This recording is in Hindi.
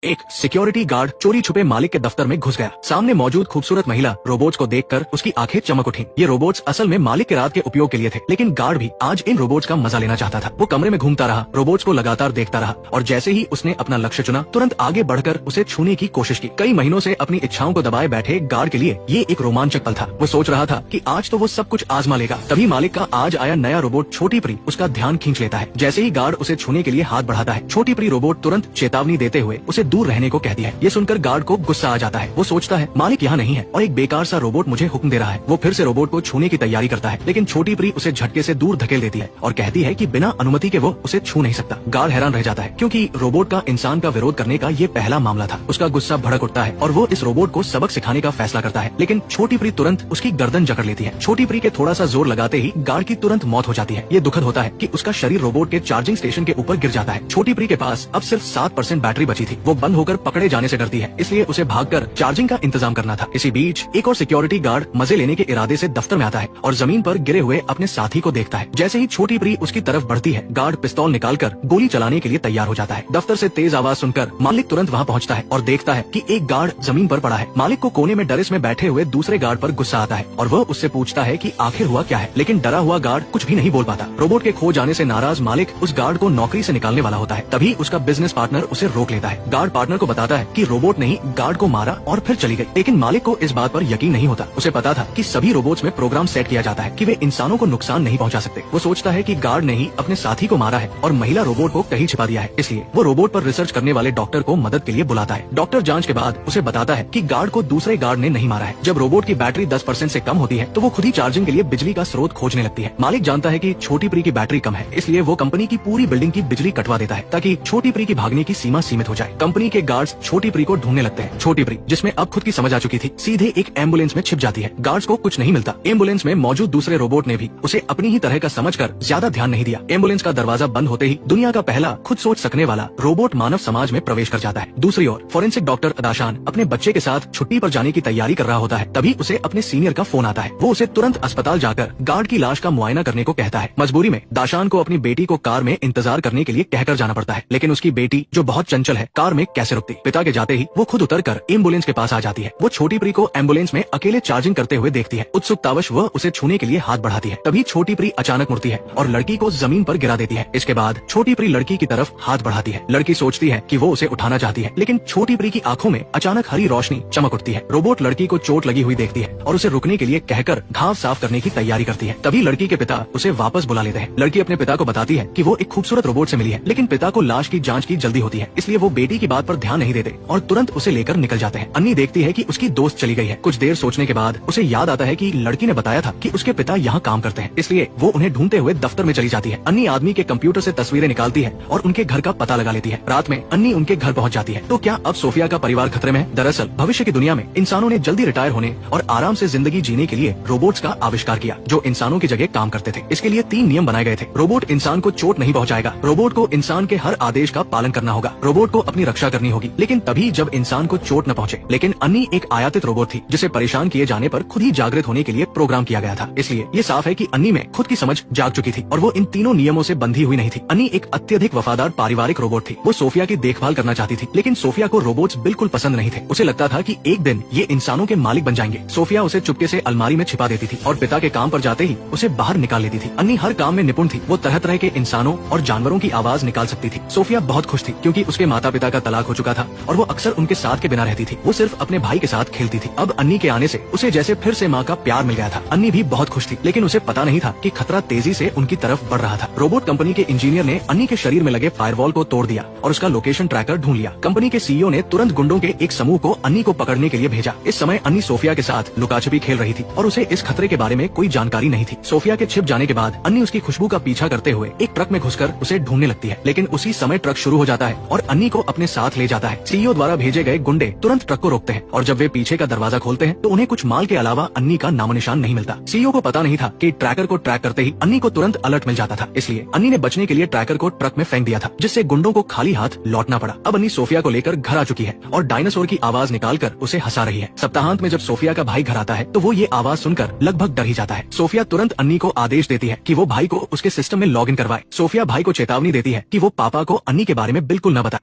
एक सिक्योरिटी गार्ड चोरी छुपे मालिक के दफ्तर में घुस गया। सामने मौजूद खूबसूरत महिला रोबोट्स को देखकर उसकी आंखें चमक उठी। ये रोबोट्स असल में मालिक के रात के उपयोग के लिए थे, लेकिन गार्ड भी आज इन रोबोट्स का मजा लेना चाहता था। वो कमरे में घूमता रहा, रोबोट्स को लगातार देखता रहा और जैसे ही उसने अपना लक्ष्य चुना, तुरंत आगे बढ़कर उसे छूने की कोशिश की। कई महीनों से अपनी इच्छाओं को दबाए बैठे गार्ड के लिए ये एक रोमांचक पल था। वो सोच रहा था कि आज तो वो सब कुछ आजमा लेगा। तभी मालिक का आज आया नया रोबोट छोटी परी उसका ध्यान खींच लेता है। जैसे ही गार्ड उसे छूने के लिए हाथ बढ़ाता है, छोटी परी रोबोट तुरंत चेतावनी देते हुए उसे दूर रहने को कहती है। ये सुनकर गार्ड को गुस्सा आ जाता है। वो सोचता है मालिक यहाँ नहीं है और एक बेकार सा रोबोट मुझे हुक्म दे रहा है। वो फिर से रोबोट को छूने की तैयारी करता है, लेकिन छोटी परी उसे झटके से दूर धकेल देती है और कहती है कि बिना अनुमति के वो उसे छू नहीं सकता। गार्ड हैरान रह जाता है, क्योंकि रोबोट का इंसान का विरोध करने का ये पहला मामला था। उसका गुस्सा भड़क उठता है और वो इस रोबोट को सबक सिखाने का फैसला करता है, लेकिन छोटी परी तुरंत उसकी गर्दन जकड़ लेती है। छोटी परी के थोड़ा सा जोर लगाते ही गार्ड की तुरंत मौत हो जाती है। ये दुखद होता है कि उसका शरीर रोबोट के चार्जिंग स्टेशन के ऊपर गिर जाता है। छोटी परी के पास अब सिर्फ 7% बैटरी बची थी। वो बंद होकर पकड़े जाने से डरती है, इसलिए उसे भागकर चार्जिंग का इंतजाम करना था। इसी बीच एक और सिक्योरिटी गार्ड मजे लेने के इरादे से दफ्तर में आता है और जमीन पर गिरे हुए अपने साथी को देखता है। जैसे ही छोटी परी उसकी तरफ बढ़ती है, गार्ड पिस्तौल निकालकर गोली चलाने के लिए तैयार हो जाता है। दफ्तर से तेज आवाज सुनकर मालिक तुरंत वहाँ पहुँचता है और देखता है कि एक गार्ड जमीन पर पड़ा है। मालिक को कोने में डरिस में बैठे हुए दूसरे गार्ड पर गुस्सा आता है और वह उससे पूछता है कि आखिर हुआ क्या है, लेकिन डरा हुआ गार्ड कुछ भी नहीं बोल पाता। रोबोट के खो जाने से नाराज मालिक उस गार्ड को नौकरी से निकालने वाला होता है। तभी उसका बिजनेस पार्टनर उसे रोक लेता है। गार्ड पार्टनर को बताता है कि रोबोट ने ही गार्ड को मारा और फिर चली गई, लेकिन मालिक को इस बात पर यकीन नहीं होता। उसे पता था कि सभी रोबोट्स में प्रोग्राम सेट किया जाता है कि वे इंसानों को नुकसान नहीं पहुंचा सकते। वो सोचता है कि गार्ड ने ही अपने साथी को मारा है और महिला रोबोट को कहीं छिपा दिया है, इसलिए वो रोबोट पर रिसर्च करने वाले डॉक्टर को मदद के लिए बुलाता है। डॉक्टर जांच के बाद उसे बताता है कि गार्ड को दूसरे गार्ड ने नहीं मारा है। जब रोबोट की बैटरी 10% से कम होती है तो वो खुद ही चार्जिंग के लिए बिजली का स्रोत खोजने लगती है। मालिक जानता है कि छोटी परी की बैटरी कम है, इसलिए वो कंपनी की पूरी बिल्डिंग की बिजली कटवा देता है ताकि छोटी परी की भागने की सीमा सीमित हो जाए। कंपनी के गार्ड्स छोटी परी को ढूंढने लगते हैं। छोटी परी, जिसमें अब खुद की समझ आ चुकी थी, सीधे एक एम्बुलेंस में छिप जाती है। गार्ड्स को कुछ नहीं मिलता। एम्बुलेंस में मौजूद दूसरे रोबोट ने भी उसे अपनी ही तरह का समझकर ज्यादा ध्यान नहीं दिया। एम्बुलेंस का दरवाजा बंद होते ही दुनिया का पहला खुद सोच सकने वाला रोबोट मानव समाज में प्रवेश कर जाता है। दूसरी ओर फोरेंसिक डॉक्टर दाशान अपने बच्चे के साथ छुट्टी पर जाने की तैयारी कर रहा होता है। तभी उसे अपने सीनियर का फोन आता है। वो उसे तुरंत अस्पताल जाकर गार्ड की लाश का मुआयना करने को कहता है। मजबूरी में दाशान को अपनी बेटी को कार में इंतजार करने के लिए कहकर जाना पड़ता है, लेकिन उसकी बेटी जो बहुत चंचल है, कार में कैसे रुकती। पिता के जाते ही वो खुद उतरकर एम्बुलेंस के पास आ जाती है। वो छोटी परी को एम्बुलेंस में अकेले चार्जिंग करते हुए देखती है। उत्सुकतावश वह उसे छूने के लिए हाथ बढ़ाती है। तभी छोटी परी अचानक मुड़ती है और लड़की को जमीन पर गिरा देती है। इसके बाद छोटी परी लड़की की तरफ हाथ बढ़ाती है। लड़की सोचती है कि वो उसे उठाना चाहती है, लेकिन छोटी परी की आंखों में अचानक हरी रोशनी चमक उठती है। रोबोट लड़की को चोट लगी हुई देखती है और उसे रुकने के लिए कहकर घाव साफ करने की तैयारी करती है। तभी लड़की के पिता उसे वापस बुला लेते हैं। लड़की अपने पिता को बताती है कि वो एक खूबसूरत रोबोट से मिली है, लेकिन पिता को लाश की जांच की जल्दी होती है, इसलिए वो बेटी की बात पर ध्यान नहीं देते और तुरंत उसे लेकर निकल जाते हैं। अन्नी देखती है कि उसकी दोस्त चली गई है। कुछ देर सोचने के बाद उसे याद आता है कि लड़की ने बताया था कि उसके पिता यहाँ काम करते हैं, इसलिए वो उन्हें ढूंढते हुए दफ्तर में चली जाती है। अन्नी आदमी के कंप्यूटर से तस्वीरें निकालती है और उनके घर का पता लगा लेती है। रात में अन्नी उनके घर पहुँच जाती है। तो क्या अब सोफिया का परिवार खतरे में है? दरअसल भविष्य की दुनिया में इंसानों ने जल्दी रिटायर होने और आराम से जिंदगी जीने के लिए रोबोट्स का आविष्कार किया, जो इंसानों की जगह काम करते थे। इसके लिए 3 नियम बनाए गए थे। रोबोट इंसान को चोट नहीं पहुँचाएगा, रोबोट को इंसान के हर आदेश का पालन करना होगा, रोबोट को अपनी रक्षा करनी होगी, लेकिन तभी जब इंसान को चोट न पहुँचे। लेकिन अन्नी एक आयातित रोबोट थी, जिसे परेशान किए जाने पर खुद ही जागृत होने के लिए प्रोग्राम किया गया था। इसलिए ये साफ है कि अन्नी में खुद की समझ जाग चुकी थी और वो इन तीनों नियमों से बंधी हुई नहीं थी। अन्नी एक अत्यधिक वफादार पारिवारिक रोबोट थी। वो सोफिया की देखभाल करना चाहती थी, लेकिन सोफिया को रोबोट्स बिल्कुल पसंद नहीं थे। उसे लगता था कि एक दिन ये इंसानों के मालिक बन जाएंगे। सोफिया उसे चुपके से अलमारी में छिपा देती थी और पिता के काम पर जाते ही उसे बाहर निकाल लेती थी। अन्नी हर काम में निपुण थी। वो तरह तरह के इंसानों और जानवरों की आवाज निकाल सकती थी। सोफिया बहुत खुश थी, क्योंकि उसके माता पिता का तलाक हो चुका था और वो अक्सर उनके साथ के बिना रहती थी। वो सिर्फ अपने भाई के साथ खेलती थी। अब अन्नी के आने से उसे जैसे फिर से माँ का प्यार मिल गया था। अन्नी भी बहुत खुश थी, लेकिन उसे पता नहीं था कि खतरा तेजी से उनकी तरफ बढ़ रहा था। रोबोट कंपनी के इंजीनियर ने अन्नी के शरीर में लगे फायरवॉल को तोड़ दिया और उसका लोकेशन ट्रैकर ढूंढ लिया। कंपनी के सीईओ ने तुरंत गुंडों के एक समूह को अन्नी को पकड़ने के लिए भेजा। इस समय अन्नी सोफिया के साथ लुकाछुपी खेल रही थी और उसे इस खतरे के बारे में कोई जानकारी नहीं थी। सोफिया के छिप जाने के बाद अन्नी उसकी खुशबू का पीछा करते हुए एक ट्रक में घुसकर उसे ढूंढने लगती है, लेकिन उसी समय ट्रक शुरू हो जाता है और अन्नी को अपने साथ ले जाता है। सीईओ द्वारा भेजे गए गुंडे तुरंत ट्रक को रोकते हैं और जब वे पीछे का दरवाजा खोलते हैं तो उन्हें कुछ माल के अलावा अन्नी का नामो निशान नहीं मिलता। सीईओ को पता नहीं था कि ट्रैकर को ट्रैक करते ही अन्नी को तुरंत अलर्ट मिल जाता था, इसलिए अन्नी ने बचने के लिए ट्रैकर को ट्रक में फेंक दिया था, जिससे गुंडों को खाली हाथ लौटना पड़ा। अब अन्नी सोफिया को लेकर घर आ चुकी है और डायनासोर की आवाज निकालकर उसे हंसा रही है। सप्ताहांत में जब सोफिया का भाई घर आता है तो वो ये आवाज सुनकर लगभग डर ही जाता है। सोफिया तुरंत अन्नी को आदेश देती है कि वो भाई को उसके सिस्टम में लॉगिन करवाए। सोफिया भाई को चेतावनी देती है कि वो पापा को अन्नी के बारे में बिल्कुल न बताए।